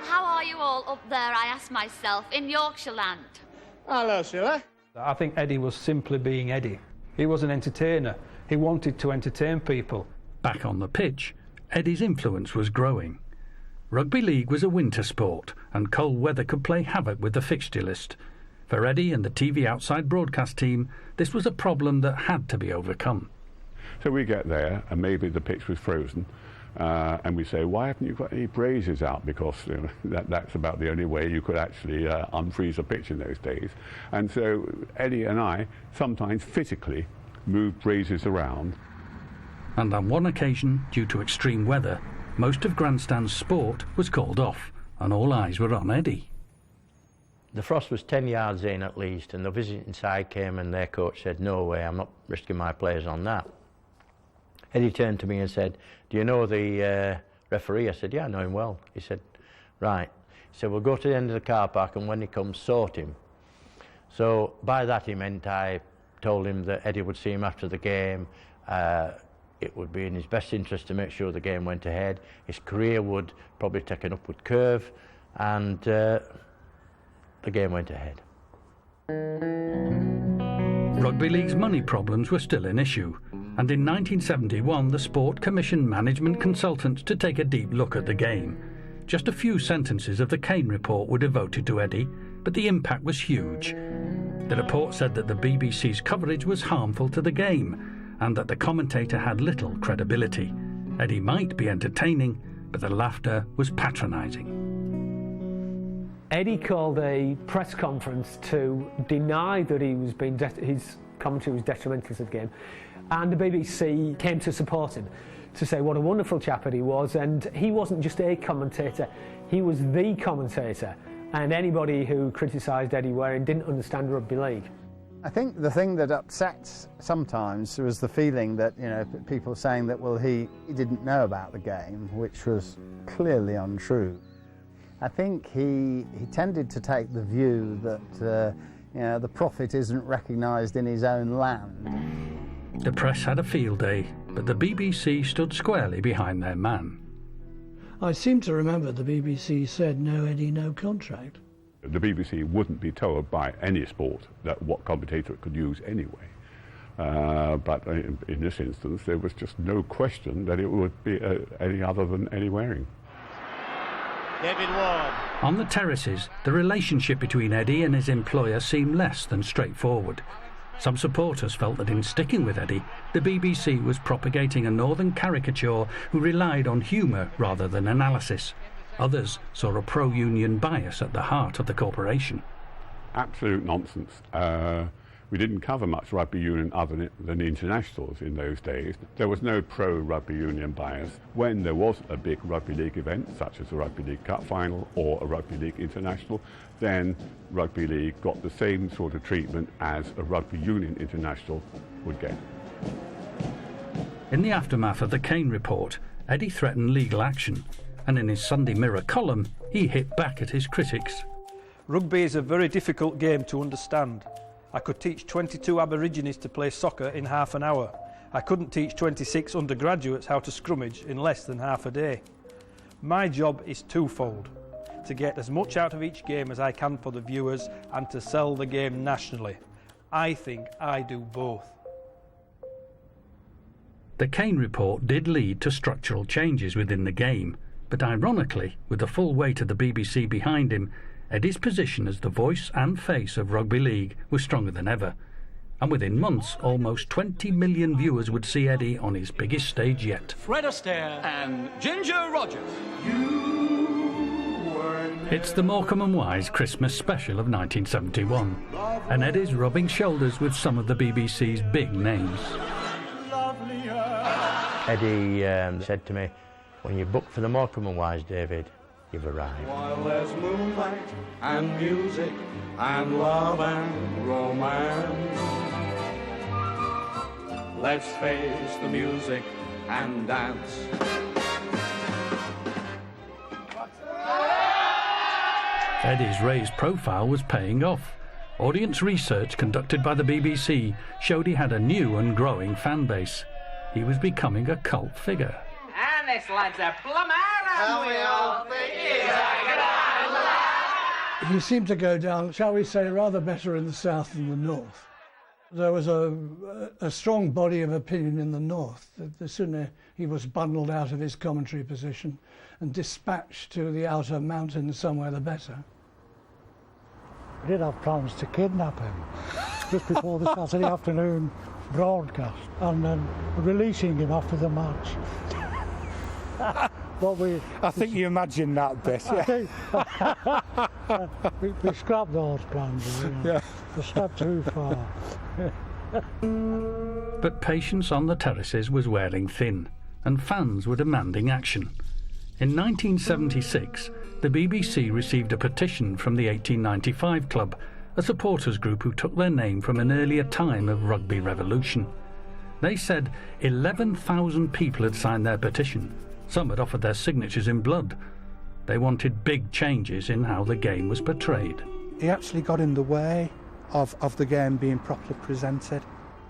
How are you all up there, I ask myself, in Yorkshire land? Hello, Sheila. I think Eddie was simply being Eddie. He was an entertainer. He wanted to entertain people. Back on the pitch, Eddie's influence was growing. Rugby league was a winter sport, and cold weather could play havoc with the fixture list. For Eddie and the TV Outside broadcast team, this was a problem that had to be overcome. So we get there, and maybe the pitch was frozen, and we say, why haven't you got any braziers out? Because you know, that's about the only way you could actually unfreeze a pitch in those days. And so Eddie and I sometimes physically moved braziers around. And on one occasion, due to extreme weather, most of Grandstand's sport was called off, and all eyes were on Eddie. The frost was 10 yards in at least, and the visiting side came and their coach said, no way, I'm not risking my players on that. Eddie turned to me and said, do you know the referee? I said, yeah, I know him well. He said, right. He said, we'll go to the end of the car park and when he comes, sort him. So by that he meant I told him that Eddie would see him after the game. It would be in his best interest to make sure the game went ahead. His career would probably take an upward curve, and the game went ahead. Rugby league's money problems were still an issue, and in 1971 the sport commissioned management consultants to take a deep look at the game. Just a few sentences of the Kane report were devoted to Eddie, but the impact was huge. The report said that the BBC's coverage was harmful to the game, and that the commentator had little credibility. Eddie might be entertaining, but the laughter was patronising. Eddie called a press conference to deny that his commentary was detrimental to the game, and the BBC came to support him, to say what a wonderful chap Eddie was, and he wasn't just a commentator, he was the commentator, and anybody who criticised Eddie Waring didn't understand rugby league. I think the thing that upsets sometimes was the feeling that, you know, people saying that, well, he didn't know about the game, which was clearly untrue. I think he tended to take the view that, you know, the prophet isn't recognised in his own land. The press had a field day, but the BBC stood squarely behind their man. I seem to remember the BBC said, no Eddie, no contract. The BBC wouldn't be told by any sport that what commentator it could use anyway. But in this instance, there was just no question that it would be any other than Eddie Waring. David Ward. On the terraces, the relationship between Eddie and his employer seemed less than straightforward. Some supporters felt that in sticking with Eddie, the BBC was propagating a northern caricature who relied on humour rather than analysis. Others saw a pro-union bias at the heart of the corporation. Absolute nonsense. We didn't cover much rugby union other than internationals in those days. There was no pro-rugby union bias. When there was a big rugby league event, such as a rugby league cup final or a rugby league international, then rugby league got the same sort of treatment as a rugby union international would get. In the aftermath of the Kane report, Eddie threatened legal action, and in his Sunday Mirror column, he hit back at his critics. Rugby is a very difficult game to understand. I could teach 22 Aborigines to play soccer in half an hour. I couldn't teach 26 undergraduates how to scrummage in less than half a day. My job is twofold: to get as much out of each game as I can for the viewers and to sell the game nationally. I think I do both. The Kane report did lead to structural changes within the game, but ironically, with the full weight of the BBC behind him, Eddie's position as the voice and face of rugby league was stronger than ever. And within months, almost 20 million viewers would see Eddie on his biggest stage yet. Fred Astaire and Ginger Rogers. It's the Morecambe and Wise Christmas special of 1971, and Eddie's rubbing shoulders with some of the BBC's big names. Eddie said to me, "When you book for the Morecambe and Wise, David, you've arrived." While there's moonlight and music and love and romance, let's face the music and dance. Eddie's raised profile was paying off. Audience research conducted by the BBC showed he had a new and growing fan base. He was becoming a cult figure. And this lad's a plumber, and we all think he's a grand lad. He seemed to go down, shall we say, rather better in the south than the north. There was a strong body of opinion in the north. The sooner he was bundled out of his commentary position and dispatched to the outer mountains somewhere, the better. We did have plans to kidnap him just before the Saturday afternoon broadcast and then releasing him after the match. But I think you imagine that bit. Yeah. we scrapped those plans. Yeah. A step too far. But patience on the terraces was wearing thin, and fans were demanding action. In 1976, the BBC received a petition from the 1895 Club, a supporters group who took their name from an earlier time of rugby revolution. They said 11,000 people had signed their petition. Some had offered their signatures in blood. They wanted big changes in how the game was portrayed. He actually got in the way of the game being properly presented.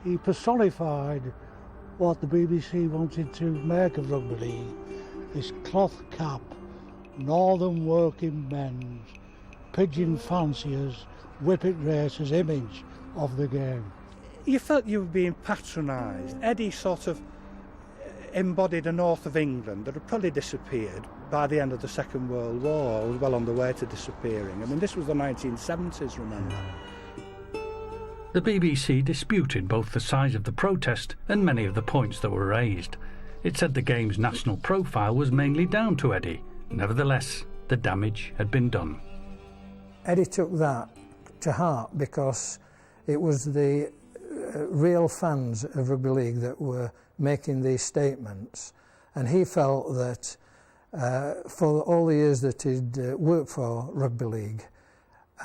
He personified what the BBC wanted to make of rugby league. This cloth cap, northern working men's, pigeon fanciers, whippet racers image of the game. You felt you were being patronised. Eddie sort of embodied a north of England that had probably disappeared by the end of the Second World War, or was well on the way to disappearing. I mean, this was the 1970s, remember? The BBC disputed both the size of the protest and many of the points that were raised. It said the game's national profile was mainly down to Eddie. Nevertheless, the damage had been done. Eddie took that to heart because it was the real fans of rugby league that were making these statements, and he felt that for all the years that he'd worked for rugby league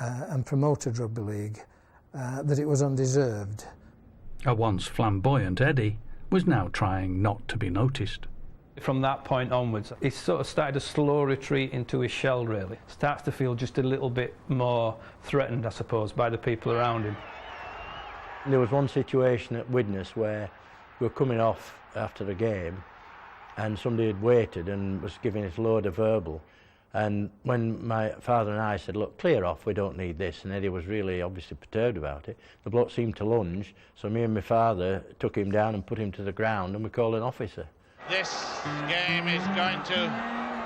and promoted rugby league, that it was undeserved. A once flamboyant Eddie was now trying not to be noticed. From that point onwards, he sort of started a slow retreat into his shell, really. Starts to feel just a little bit more threatened, I suppose, by the people around him. There was one situation at Widnes where we were coming off after the game and somebody had waited and was giving us a load of verbal. And when my father and I said, "Look, clear off, we don't need this," and Eddie was really obviously perturbed about it, the bloke seemed to lunge, so me and my father took him down and put him to the ground and we called an officer. This game is going to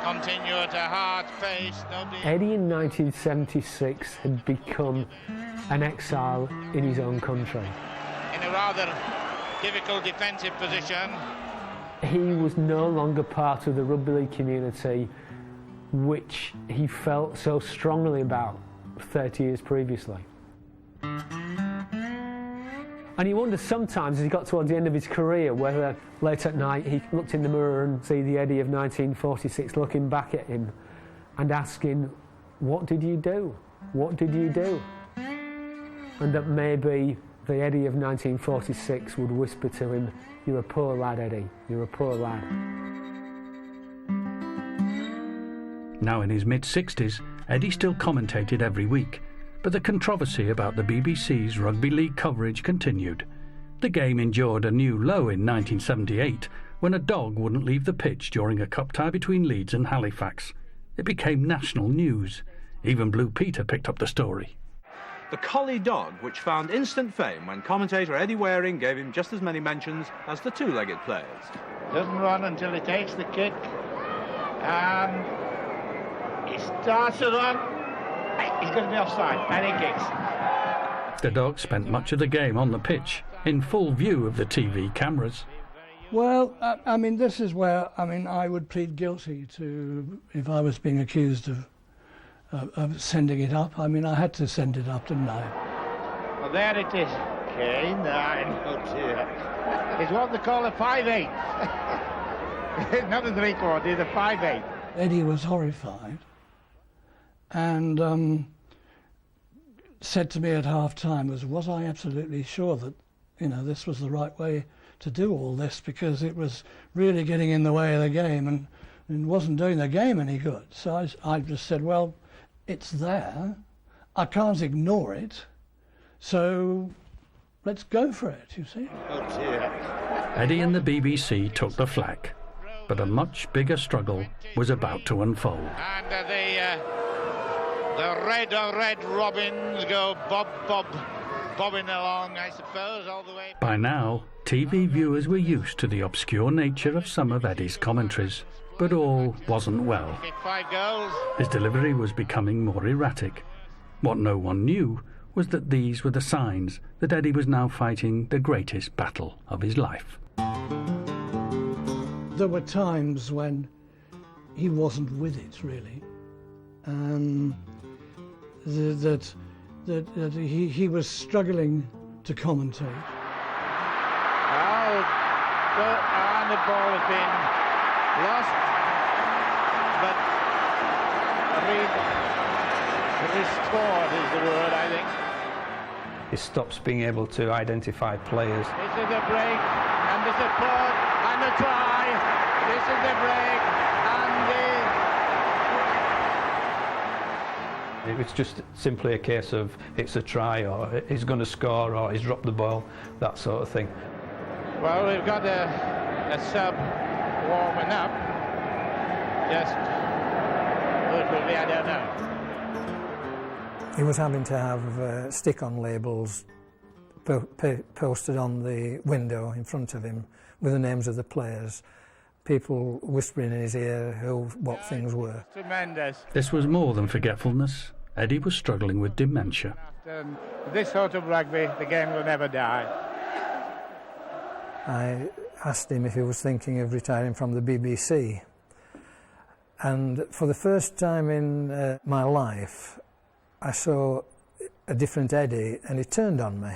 continue at a hard pace. Eddie in 1976 had become an exile in his own country. In a rather difficult defensive position. He was no longer part of the rugby league community, which he felt so strongly about 30 years previously. And he wondered sometimes, as he got towards the end of his career, whether late at night he looked in the mirror and see the Eddie of 1946 looking back at him and asking, "What did you do? What did you do?" And that maybe The Eddie of 1946 would whisper to him, "You're a poor lad, Eddie, you're a poor lad." Now in his mid-60s, Eddie still commentated every week, but the controversy about the BBC's rugby league coverage continued. The game endured a new low in 1978 when a dog wouldn't leave the pitch during a cup tie between Leeds and Halifax. It became national news. Even Blue Peter picked up the story. The collie dog, which found instant fame when commentator Eddie Waring gave him just as many mentions as the two-legged players. Doesn't run until he takes the kick, and he starts to run. He's going to be offside, and he kicks. The dog spent much of the game on the pitch, in full view of the TV cameras. Well, I mean, this is where, I would plead guilty to, if I was being accused of sending it up. I had to send it up, didn't I? Well, there it is. K9, oh dear. It's what they call a 5/8. Not a 3/4, it's a 5/8. Eddie was horrified and said to me at half-time, was I absolutely sure that, this was the right way to do all this, because it was really getting in the way of the game and wasn't doing the game any good. So I just said, well, it's there, I can't ignore it, so let's go for it, you see. Oh dear. Eddie and the BBC took the flak, but a much bigger struggle was about to unfold. And the red robins go bobbing along, I suppose, all the way. By now, TV viewers were used to the obscure nature of some of Eddie's commentaries, but all wasn't well. 5 goals. His delivery was becoming more erratic. What no one knew was that these were the signs that Eddie was now fighting the greatest battle of his life. There were times when he wasn't with it, really. That he was struggling to commentate. And the ball has been lost, but restored is the word, I think. He stops being able to identify players. This is a break, and the support, and the try. This is the break, and It was just simply a case of it's a try, or he's going to score, or he's dropped the ball, that sort of thing. Well, we've got a sub warming up. Just literally, I don't know. He was having to have stick-on labels posted on the window in front of him with the names of the players. People whispering in his ear what things were. Tremendous. This was more than forgetfulness. Eddie was struggling with dementia. This sort of rugby, the game will never die. I asked him if he was thinking of retiring from the BBC. And for the first time in my life, I saw a different Eddie, and he turned on me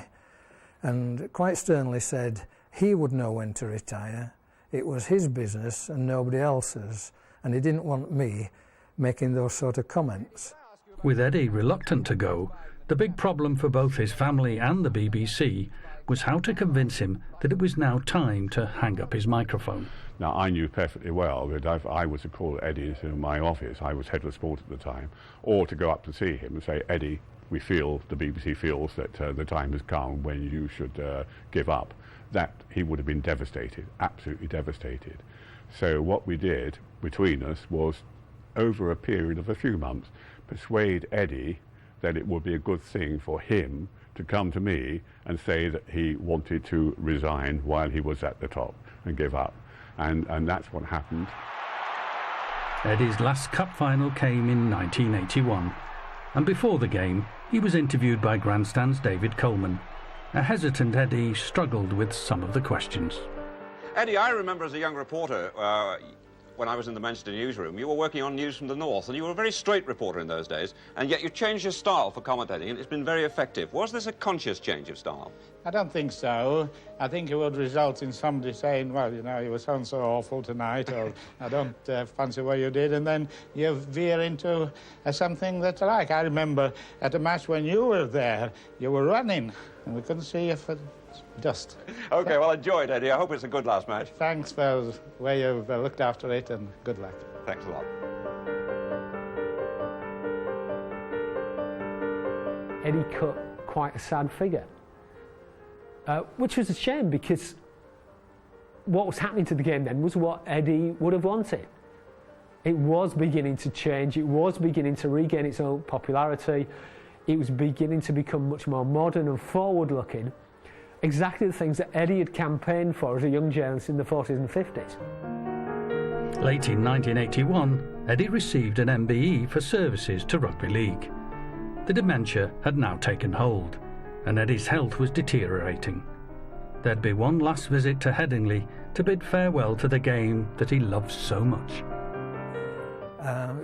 and quite sternly said he would know when to retire. It was his business and nobody else's, and he didn't want me making those sort of comments. With Eddie reluctant to go, the big problem for both his family and the BBC was how to convince him that it was now time to hang up his microphone. Now, I knew perfectly well that if I was to call Eddie into my office, I was head of sport at the time, or to go up to see him and say, Eddie, the BBC feels that the time has come when you should give up, that he would have been devastated, absolutely devastated. So what we did between us was, over a period of a few months, persuade Eddie that it would be a good thing for him to come to me and say that he wanted to resign while he was at the top and give up. And that's what happened. Eddie's last cup final came in 1981, and before the game he was interviewed by Grandstand's David Coleman. A hesitant Eddie struggled with some of the questions. Eddie, I remember as a young reporter, when I was in the Manchester newsroom, you were working on News from the North, and you were a very straight reporter in those days, and yet you changed your style for commentating, and it's been very effective. Was this a conscious change of style? I don't think so. I think it would result in somebody saying, well, you know, you were so awful tonight, or I don't fancy what you did, and then you veer into something that's like. I remember at a match when you were there, you were running. and we couldn't see you for dust. OK, well, enjoy it, Eddie. I hope it's a good last match. Thanks for the way you've looked after it, and good luck. Thanks a lot. Eddie cut quite a sad figure, which was a shame, because what was happening to the game then was what Eddie would have wanted. It was beginning to change, it was beginning to regain its own popularity, it was beginning to become much more modern and forward-looking, exactly the things that Eddie had campaigned for as a young journalist in the 40s and 50s. Late in 1981, Eddie received an MBE for services to Rugby League. The dementia had now taken hold, and Eddie's health was deteriorating. There'd be one last visit to Headingley to bid farewell to the game that he loved so much.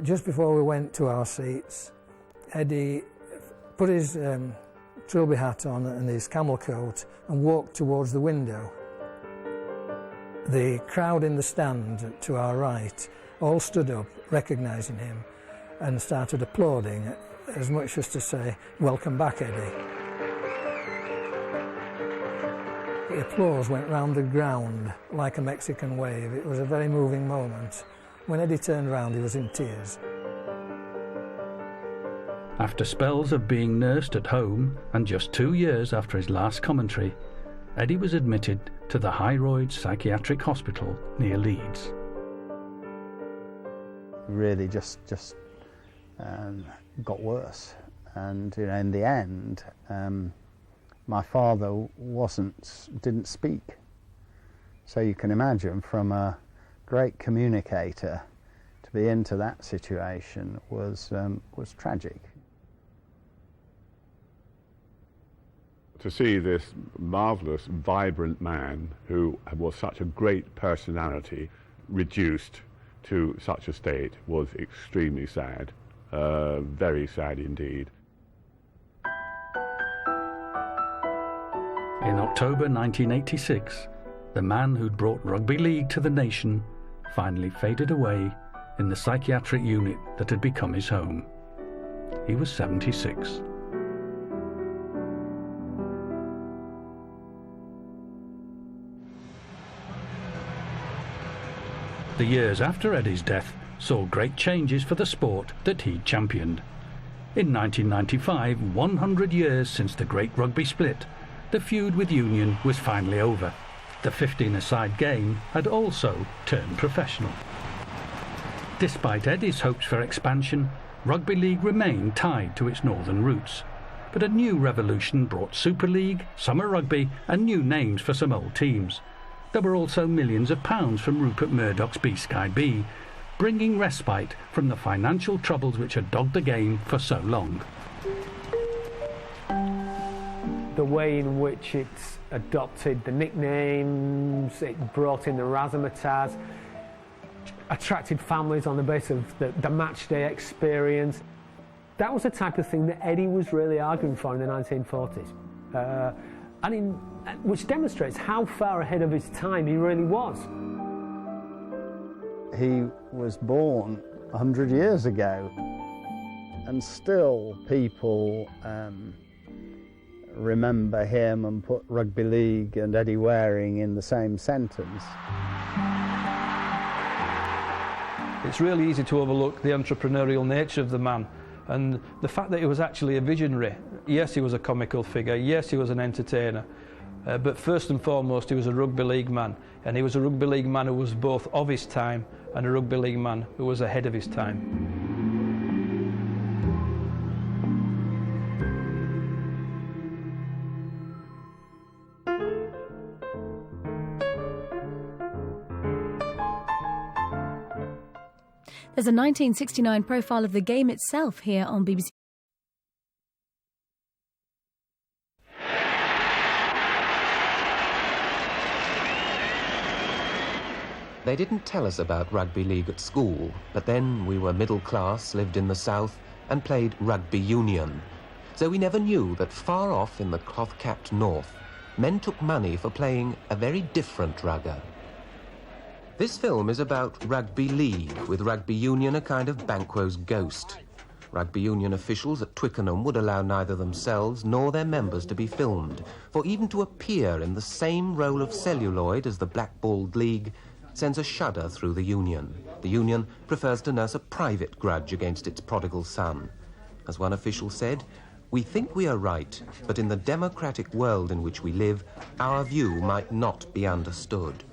Just before we went to our seats, Eddie put his trilby hat on and his camel coat and walked towards the window. The crowd in the stand to our right all stood up, recognising him, and started applauding, as much as to say, "Welcome back, Eddie." The applause went round the ground like a Mexican wave. It was a very moving moment. When Eddie turned round, he was in tears. After spells of being nursed at home, and just 2 years after his last commentary, Eddie was admitted to the High Royd Psychiatric Hospital near Leeds. Really just got worse, and in the end, my father didn't speak. So you can imagine, from a great communicator to be into that situation was tragic. To see this marvellous, vibrant man who was such a great personality reduced to such a state was extremely sad, very sad indeed. In October 1986, the man who'd brought rugby league to the nation finally faded away in the psychiatric unit that had become his home. He was 76. The years after Eddie's death saw great changes for the sport that he'd championed. In 1995, 100 years since the great rugby split, the feud with Union was finally over. The 15-a-side game had also turned professional. Despite Eddie's hopes for expansion, Rugby League remained tied to its northern roots. But a new revolution brought Super League, Summer Rugby and new names for some old teams. There were also millions of pounds from Rupert Murdoch's B-Sky B, bringing respite from the financial troubles which had dogged the game for so long. The way in which it's adopted the nicknames, it brought in the razzmatazz, attracted families on the basis of the match day experience. That was the type of thing that Eddie was really arguing for in the 1940s, which demonstrates how far ahead of his time he really was. He was born 100 years ago, and still people remember him and put Rugby League and Eddie Waring in the same sentence. It's really easy to overlook the entrepreneurial nature of the man, and the fact that he was actually a visionary. Yes, he was a comical figure, yes, he was an entertainer, but first and foremost he was a Rugby League man, and he was a Rugby League man who was both of his time and a Rugby League man who was ahead of his time. There's a 1969 profile of the game itself here on BBC. They didn't tell us about rugby league at school, but then we were middle class, lived in the south, and played rugby union. So we never knew that far off in the cloth-capped north, men took money for playing a very different rugger. This film is about rugby league, with rugby union a kind of Banquo's ghost. Rugby union officials at Twickenham would allow neither themselves nor their members to be filmed, for even to appear in the same roll of celluloid as the blackballed league sends a shudder through the union. The union prefers to nurse a private grudge against its prodigal son. As one official said, "We think we are right, but in the democratic world in which we live, our view might not be understood."